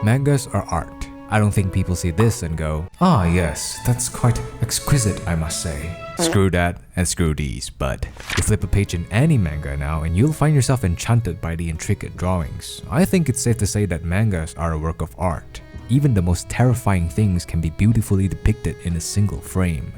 Mangas are art. I don't think people see this and go, "Ah yes, that's quite exquisite, I must say." Screw that and screw these, but you flip a page in any manga now and you'll find yourself enchanted by the intricate drawings. I think it's safe to say that mangas are a work of art. Even the most terrifying things can be beautifully depicted in a single frame.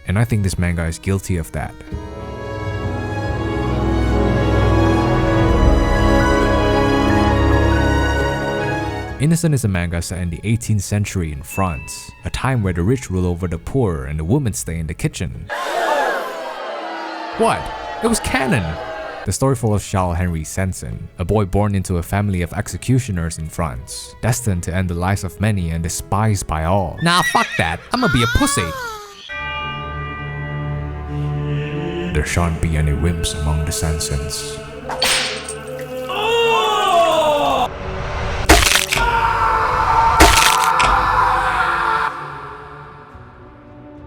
And I think this manga is guilty of that. Innocent is a manga set in the 18th century in France, a time where the rich rule over the poor and the women stay in the kitchen. What? It was canon! The story follows Charles Henry Sanson, a boy born into a family of executioners in France, destined to end the lives of many and despised by all. Nah, fuck that, I'ma be a pussy! There shan't be any wimps among the Sansons.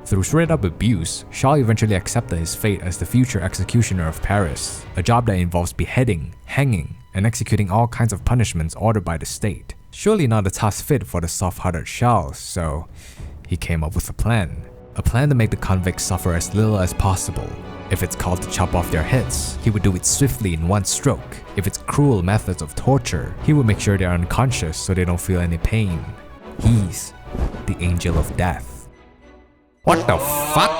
Through straight-up abuse, Charles eventually accepted his fate as the future executioner of Paris, a job that involves beheading, hanging, and executing all kinds of punishments ordered by the state. Surely not a task fit for the soft-hearted Charles, so he came up with a plan. A plan to make the convicts suffer as little as possible. If it's called to chop off their heads, he would do it swiftly in one stroke. If it's cruel methods of torture, he would make sure they're unconscious so they don't feel any pain. He's the angel of death. What the fuck?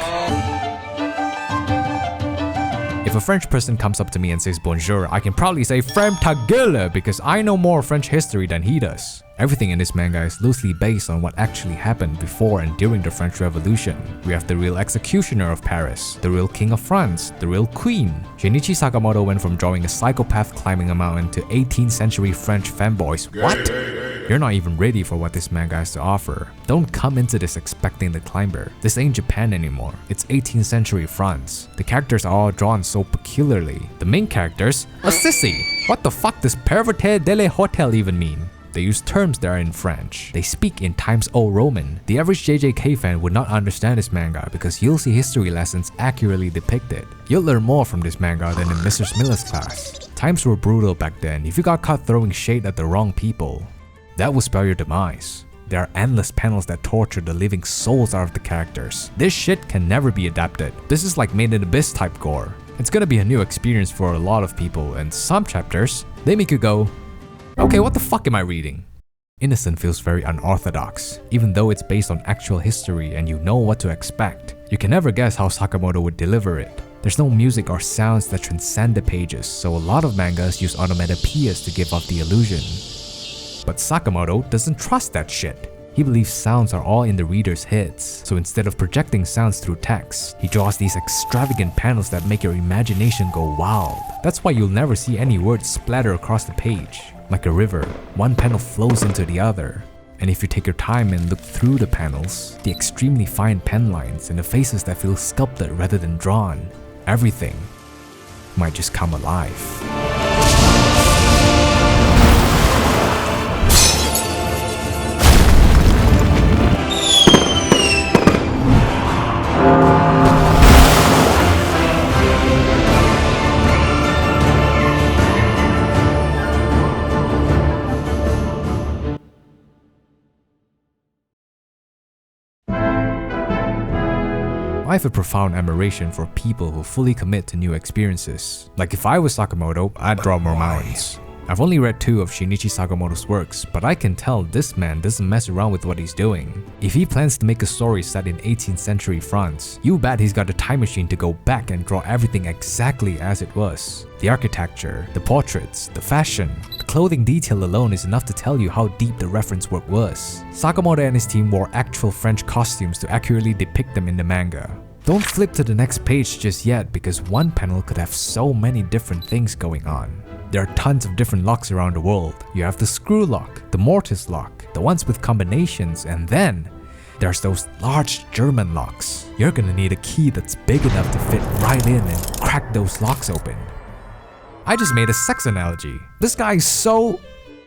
If a French person comes up to me and says bonjour, I can probably say "Ferme ta gueule" because I know more French history than he does. Everything in this manga is loosely based on what actually happened before and during the French Revolution. We have the real executioner of Paris, the real king of France, the real queen. Shinichi Sakamoto went from drawing a psychopath climbing a mountain to 18th century French fanboys. What? You're not even ready for what this manga has to offer. Don't come into this expecting the climber. This ain't Japan anymore. It's 18th century France. The characters are all drawn so peculiarly. The main characters? A sissy! What the fuck does perverted de la hotel even mean? They use terms that are in French. They speak in Times Old Roman. The average JJK fan would not understand this manga because you'll see history lessons accurately depicted. You'll learn more from this manga than in Mr. Miller's class. Times were brutal back then. If you got caught throwing shade at the wrong people, that will spell your demise. There are endless panels that torture the living souls out of the characters. This shit can never be adapted. This is like Made in Abyss type gore. It's gonna be a new experience for a lot of people, and some chapters, they make you go, okay, what the fuck am I reading? Innocent feels very unorthodox, even though it's based on actual history and you know what to expect. You can never guess how Sakamoto would deliver it. There's no music or sounds that transcend the pages, so a lot of mangas use onomatopoeias to give off the illusion. But Sakamoto doesn't trust that shit. He believes sounds are all in the reader's heads, so instead of projecting sounds through text, he draws these extravagant panels that make your imagination go wild. That's why you'll never see any words splatter across the page. Like a river, one panel flows into the other. And if you take your time and look through the panels, the extremely fine pen lines and the faces that feel sculpted rather than drawn, everything might just come alive. I have a profound admiration for people who fully commit to new experiences. Like if I was Sakamoto, I'd draw more mountains. I've only read 2 of Shinichi Sakamoto's works, but I can tell this man doesn't mess around with what he's doing. If he plans to make a story set in 18th century France, you bet he's got a time machine to go back and draw everything exactly as it was. The architecture, the portraits, the fashion, the clothing detail alone is enough to tell you how deep the reference work was. Sakamoto and his team wore actual French costumes to accurately depict them in the manga. Don't flip to the next page just yet because one panel could have so many different things going on. There are tons of different locks around the world. You have the screw lock, the mortise lock, the ones with combinations, and then there's those large German locks. You're gonna need a key that's big enough to fit right in and crack those locks open. I just made a sex analogy. This guy is so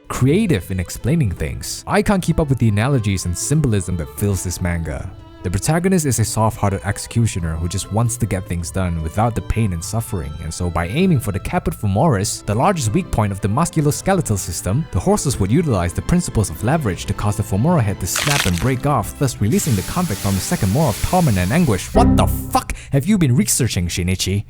creative in explaining things. I can't keep up with the analogies and symbolism that fills this manga. The protagonist is a soft-hearted executioner who just wants to get things done without the pain and suffering, and so by aiming for the caput femoris, the largest weak point of the musculoskeletal system, the horses would utilize the principles of leverage to cause the femoral head to snap and break off, thus releasing the convict from the second more of torment and anguish. What the fuck have you been researching, Shinichi?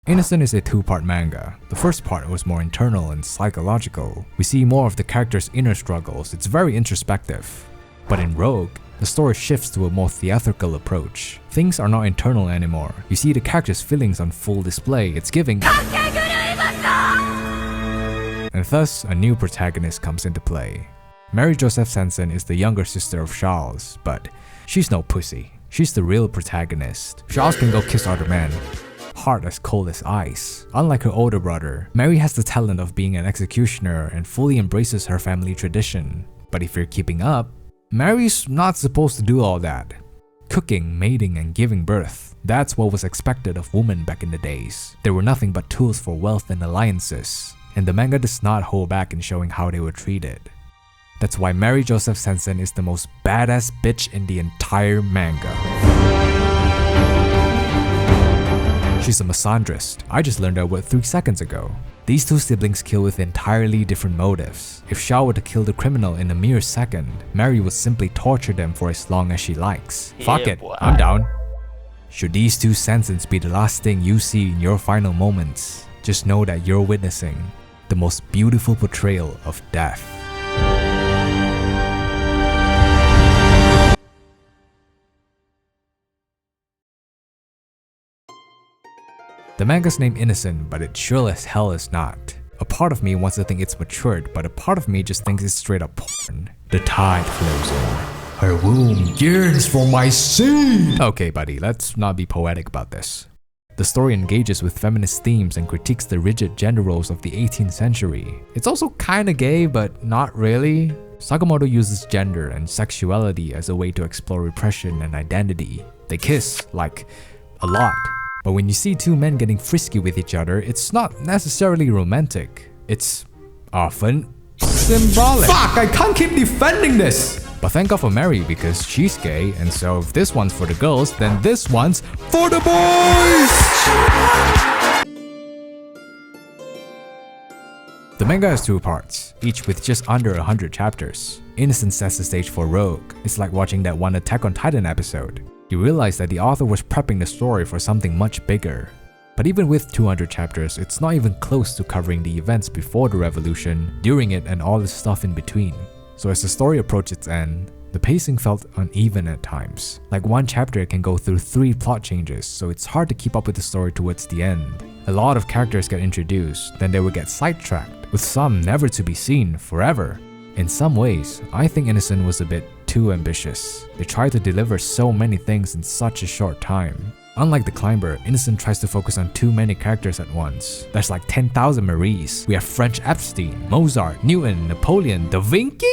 Innocent is a two-part manga. The first part was more internal and psychological. We see more of the character's inner struggles. It's very introspective. But in Rogue, the story shifts to a more theatrical approach. Things are not internal anymore. You see the character's feelings on full display. It's giving. And thus, a new protagonist comes into play. Mary Joseph Sanson is the younger sister of Charles, but she's no pussy. She's the real protagonist. Charles can go kiss other men. Heart as cold as ice. Unlike her older brother, Mary has the talent of being an executioner and fully embraces her family tradition. But if you're keeping up, Mary's not supposed to do all that. Cooking, mating, and giving birth. That's what was expected of women back in the days. They were nothing but tools for wealth and alliances, and the manga does not hold back in showing how they were treated. That's why Mary Joseph Sanson is the most badass bitch in the entire manga. She's a misandrist. I just learned that word 3 seconds ago. These two siblings kill with entirely different motives. If Xiao were to kill the criminal in a mere second, Mary would simply torture them for as long as she likes. Fuck it, I'm down. Should these two Sansons be the last thing you see in your final moments, just know that you're witnessing the most beautiful portrayal of death. The manga's named Innocent, but it sure as hell is not. A part of me wants to think it's matured, but a part of me just thinks it's straight up porn. The tide flows in. Her womb yearns for my seed! Okay buddy, let's not be poetic about this. The story engages with feminist themes and critiques the rigid gender roles of the 18th century. It's also kinda gay, but not really. Sakamoto uses gender and sexuality as a way to explore repression and identity. They kiss, like, a lot. But when you see two men getting frisky with each other, it's not necessarily romantic. It's often symbolic. Fuck, I can't keep defending this! But thank God for Mary because she's gay, and so if this one's for the girls, then this one's for the boys! The manga has 2 parts, each with just under 100 chapters. Innocent sets the stage for Rogue. It's like watching that one Attack on Titan episode. You realize that the author was prepping the story for something much bigger. But even with 200 chapters, it's not even close to covering the events before the revolution, during it, and all the stuff in between. So as the story approached its end, the pacing felt uneven at times. Like one chapter can go through 3 plot changes, so it's hard to keep up with the story towards the end. A lot of characters get introduced, then they will get sidetracked, with some never to be seen forever. In some ways, I think Innocent was a bit too ambitious. They tried to deliver so many things in such a short time. Unlike The Climber, Innocent tries to focus on too many characters at once. There's like 10,000 Maries. We have French Epstein, Mozart, Newton, Napoleon, Da Vinci?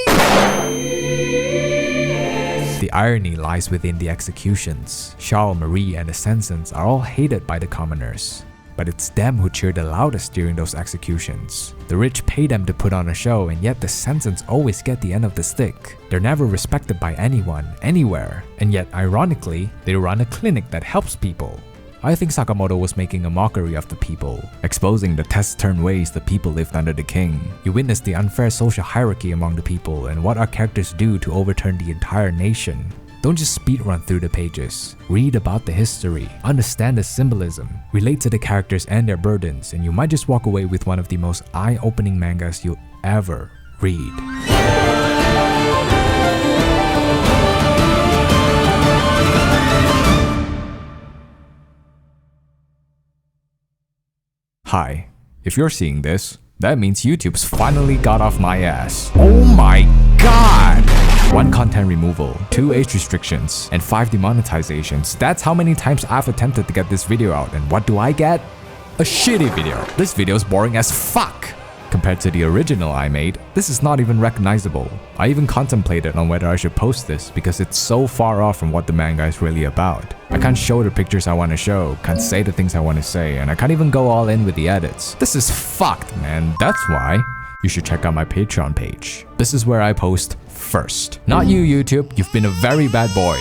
The irony lies within the executions. Charles, Marie, and the Sansons are all hated by the commoners. But it's them who cheer the loudest during those executions. The rich pay them to put on a show, and yet the Sansons always get the end of the stick. They're never respected by anyone, anywhere, and yet ironically, they run a clinic that helps people. I think Sakamoto was making a mockery of the people, exposing the taciturn ways the people lived under the king. You witness the unfair social hierarchy among the people and what our characters do to overturn the entire nation. Don't just speedrun through the pages. Read about the history, understand the symbolism, relate to the characters and their burdens, and you might just walk away with one of the most eye-opening mangas you'll ever read. Hi, if you're seeing this, that means YouTube's finally got off my ass. Oh my god! 1 content removal, 2 age restrictions, and 5 demonetizations. That's how many times I've attempted to get this video out, and what do I get? A shitty video. This video is boring as fuck. Compared to the original I made, this is not even recognizable. I even contemplated on whether I should post this because it's so far off from what the manga is really about. I can't show the pictures I want to show, can't say the things I want to say, and I can't even go all in with the edits. This is fucked, man. That's why you should check out my Patreon page. This is where I post first. Not you, YouTube. You've been a very bad boy.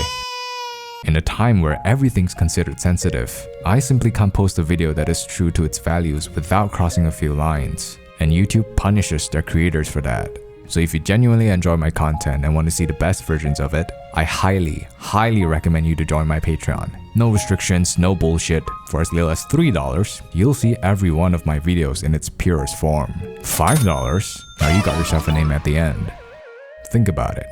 In a time where everything's considered sensitive, I simply can't post a video that is true to its values without crossing a few lines, and YouTube punishes their creators for that. So if you genuinely enjoy my content and want to see the best versions of it, I highly recommend you to join my Patreon. No restrictions, no bullshit. For as little as $3, you'll see every one of my videos in its purest form. $5? Now you got yourself a name at the end. Think about it.